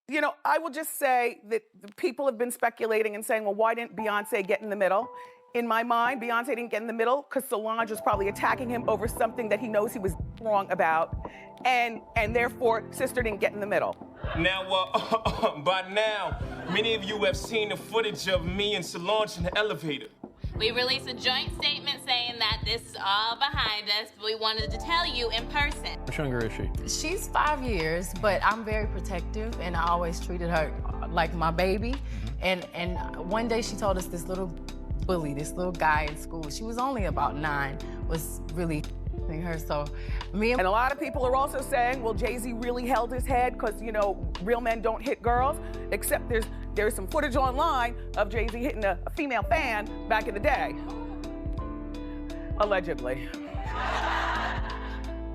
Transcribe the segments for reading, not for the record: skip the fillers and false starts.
You know, I will just say that the people have been speculating and saying, well, why didn't Beyonce get in the middle? In my mind, Beyonce didn't get in the middle because Solange was probably attacking him over something that he knows he was wrong about, and therefore, sister didn't get in the middle. Now, by now, many of you have seen the footage of me and Solange in the elevator. We released a joint statement saying that this is all behind us, but we wanted to tell you in person. How younger is she? She's 5 years, but I'm very protective, and I always treated her like my baby. And one day she told us this little bully, this little guy in school, she was only about 9, was really her. So and a lot of people are also saying, well, Jay-Z really held his head because, you know, real men don't hit girls, except there's some footage online of Jay-Z hitting a female fan back in the day. Allegedly.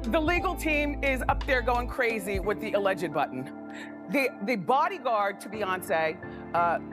The legal team is up there going crazy with the alleged button. The bodyguard to Beyonce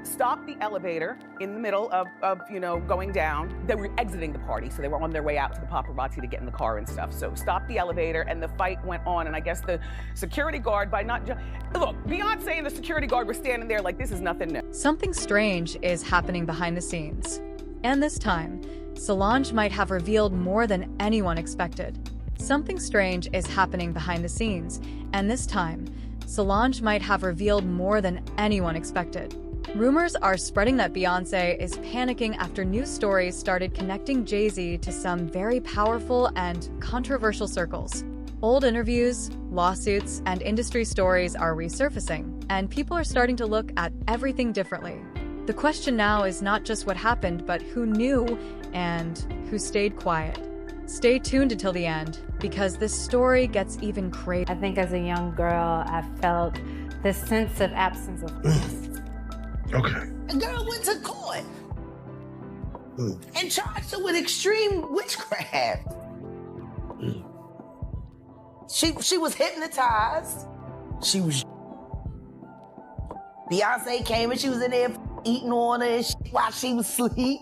stopped the elevator in the middle of, you know, going down. They were exiting the party, so they were on their way out to the paparazzi to get in the car and stuff. So stopped the elevator, and the fight went on, and I guess the security guard, look, Beyonce and the security guard were standing there like this is nothing new. Something strange is happening behind the scenes. And this time, Solange might have revealed more than anyone expected. Something strange is happening behind the scenes, and this time, Solange might have revealed more than anyone expected. Rumors are spreading that Beyoncé is panicking after news stories started connecting Jay-Z to some very powerful and controversial circles. Old interviews, lawsuits, and industry stories are resurfacing, and people are starting to look at everything differently. The question now is not just what happened, but who knew and who stayed quiet. Stay tuned until the end, because this story gets even crazier. I think as a young girl, I felt this sense of absence of peace. Okay. A girl went to court and charged her with extreme witchcraft. She was hypnotized. Beyonce came and she was in there eating on her and while she was asleep.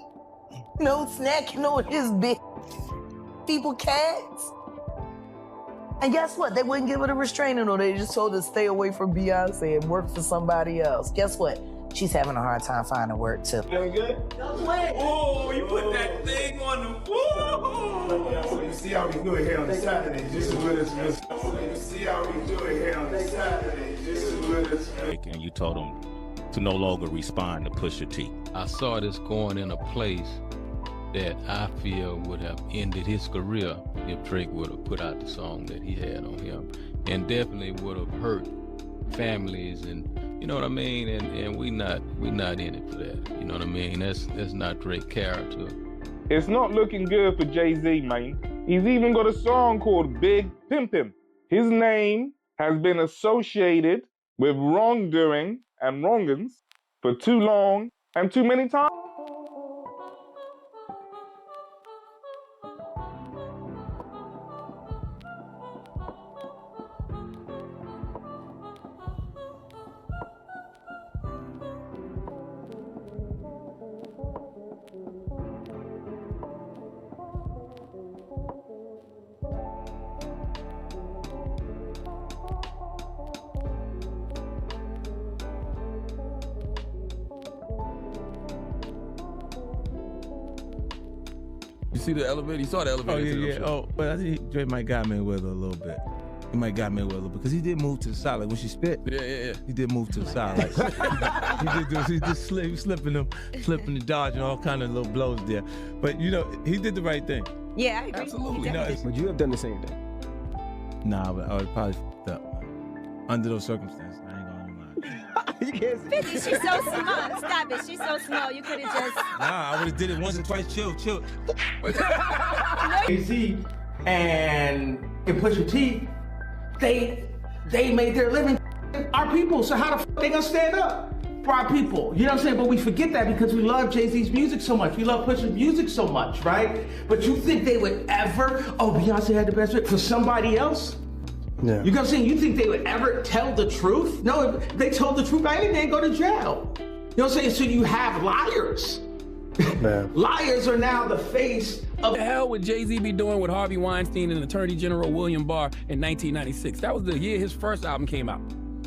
No snacking on his bed. People cats. And guess what? They wouldn't give her a restraining order. They just told her to stay away from Beyonce and work for somebody else. Guess what? She's having a hard time finding work too. Feeling good? Oh, you put that thing on the wall. So you see how we do it here on Saturday. This is what it's You see how we do it here on Saturday. This is what it's And you told him to no longer respond to Pusha T. I saw this going in a place that I feel would have ended his career if Drake would have put out the song that he had on him, and definitely would have hurt families, and you know what I mean. And we not in it for that. You know what I mean. That's not Drake's character. It's not looking good for Jay-Z, man. He's even got a song called Big Pimpin'. His name has been associated with wrongdoing and wrongins for too long and too many times. You see the elevator? You saw the elevator? Oh, yeah. Oh, but I think Drake might got Mayweather a little bit. He might got Mayweather a little bit because he did move to the side. Like when she spit, Yeah. he did move to the side. Like he did slipping and dodging all kind of little blows there. But you know, he did the right thing. Yeah, I agree. Absolutely. Would you have done the same thing? Nah, but I would probably fucked up. Under those circumstances, I ain't gonna lie. You can't say 50, she's so small. Stop it. She's so small. You could have just. Nah, I would have did it once or twice. Chill. Jay-Z and Pusha T, they made their living our people. So how the f they gonna stand up for our people? You know what I'm saying? But we forget that because we love Jay-Z's music so much. We love Pusha's music so much, right? But you think they would ever, Beyonce had the best fit for somebody else? Yeah. You know what I'm saying? You think they would ever tell the truth? No, if they told the truth, they'd go to jail. You know what I'm saying? So you have liars. Man. Liars are now the face of... What the hell would Jay-Z be doing with Harvey Weinstein and Attorney General William Barr in 1996? That was the year his first album came out.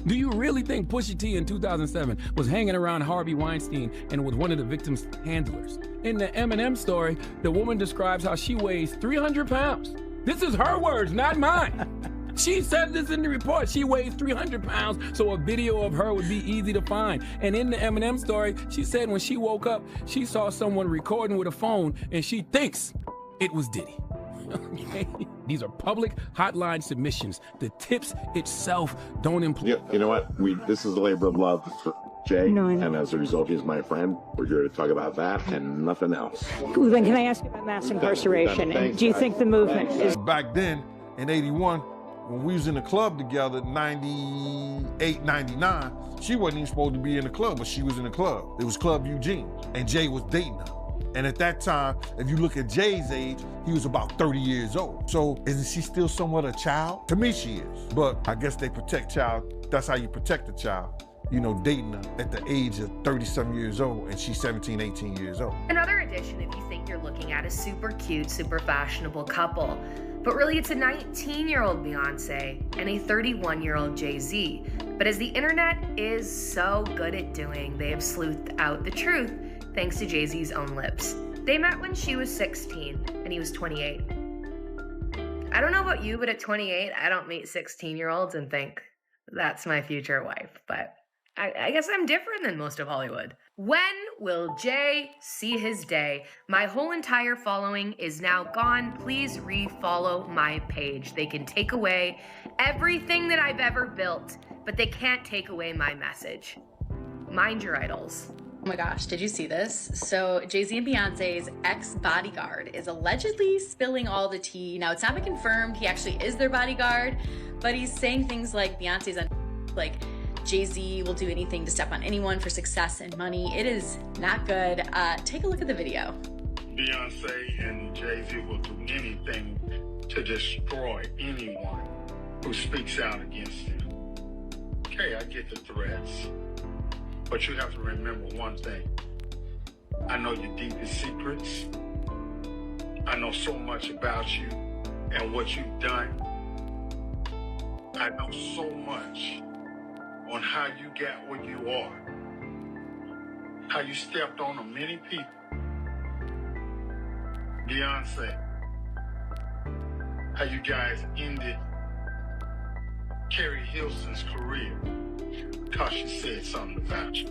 Do you really think Pusha T in 2007 was hanging around Harvey Weinstein and was one of the victim's handlers? In the Eminem story, the woman describes how she weighs 300 pounds. This is her words, not mine. She said this in the report. She weighs 300 pounds, so a video of her would be easy to find. And in the Eminem story, she said when she woke up, she saw someone recording with a phone, and she thinks it was Diddy. Okay? These are public hotline submissions. The tips itself don't imply. You know what? This is a labor of love for Jay, and as a result, he's my friend. We're here to talk about that and nothing else. Then can I ask you about mass incarceration? And do you think the movement is... Back then, in 81, when we was in the club together, 98, 99, she wasn't even supposed to be in the club, but she was in the club. It was Club Eugene, and Jay was dating her. And at that time, if you look at Jay's age, he was about 30 years old. So isn't she still somewhat a child? To me, she is. But I guess they protect child. That's how you protect a child. You know, dating her at the age of 30-some years old, and she's 17, 18 years old. Another addition if you think you're looking at a super cute, super fashionable couple. But really, it's a 19-year-old Beyoncé and a 31-year-old Jay-Z. But as the internet is so good at doing, they have sleuthed out the truth thanks to Jay-Z's own lips. They met when she was 16 and he was 28. I don't know about you, but at 28, I don't meet 16-year-olds and think, that's my future wife. But I guess I'm different than most of Hollywood. When will Jay see his day? My whole entire following is now gone. Please re-follow my page. They can take away everything that I've ever built, but they can't take away my message. Mind your idols. Oh my gosh, did you see this? So Jay-Z and Beyonce's ex-bodyguard is allegedly spilling all the tea. Now, it's not been confirmed he actually is their bodyguard, but he's saying things like Beyonce's on, like Jay-Z will do anything to step on anyone for success and money. It is not good. Take a look at the video. Beyoncé and Jay-Z will do anything to destroy anyone who speaks out against them. Okay, I get the threats. But you have to remember one thing. I know your deepest secrets. I know so much about you and what you've done. I know so much on how you got where you are. How you stepped on many people. Beyonce. How you guys ended Carrie Hilson's career because she said something about you.